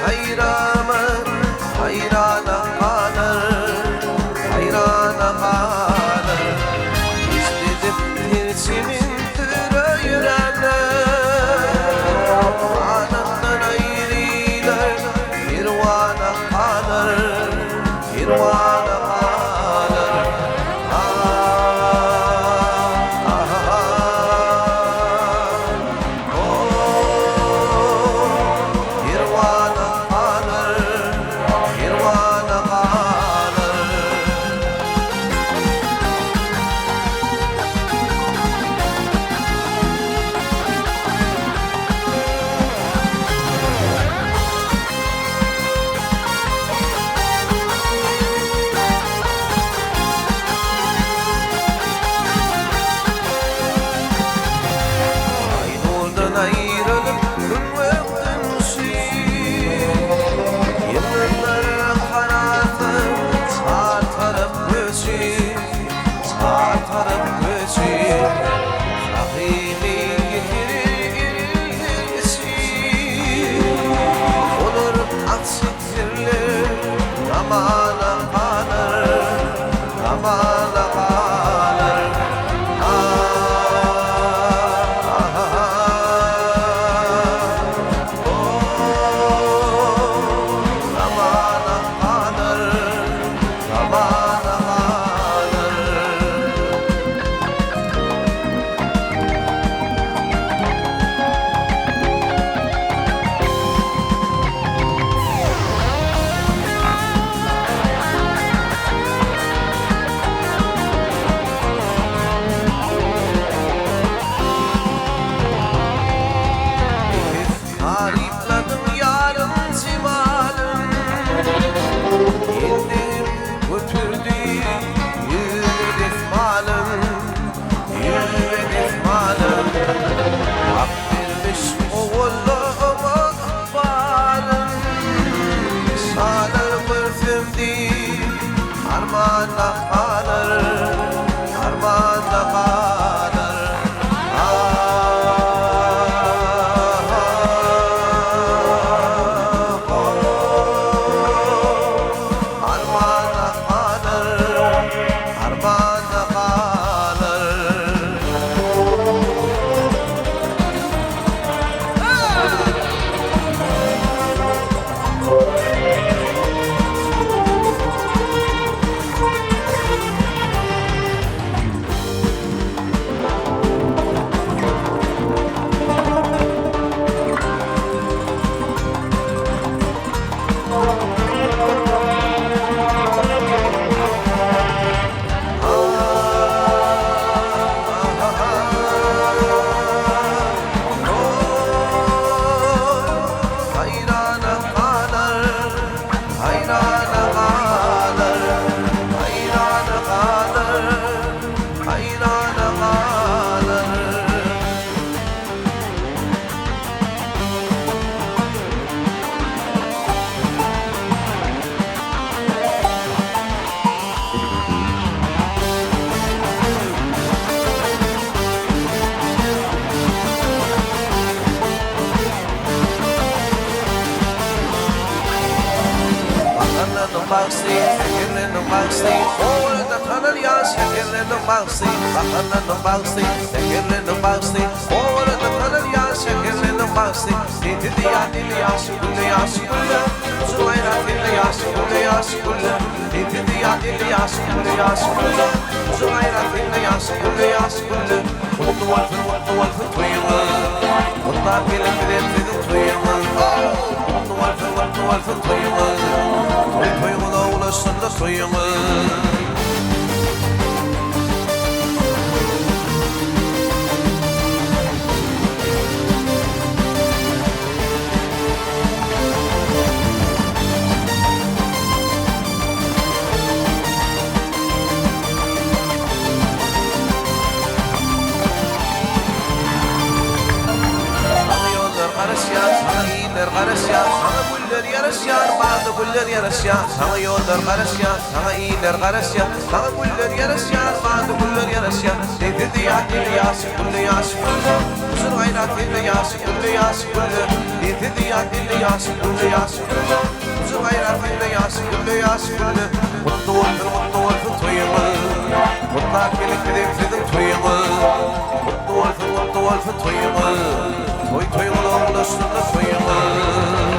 hayrana hayrana kalır, hayrana kalır. İstedim tilsimindir öyrene, anından ayrılar hirvana kalır, hirvana kalır. Sana iyiler karış ya, sana güller yarış. karışyan, bazı güller yarışyan, sana yollar karışyan, sana iyiler karışyan, sana güller yarışyan, bazı güller yarışyan. Dedi ya dili yası gülle yası gülle, uzun hayrat dili yası gülle yası gülle. Dedi ya dili yası gülle yası gülle, uzun hayrat dili yası gülle yası gülle. Mutlu olsun toyumuz, mutlu akıllık edip toyumuz. Mutlu olsun toyumuz, toyumuz olsun toyumuz.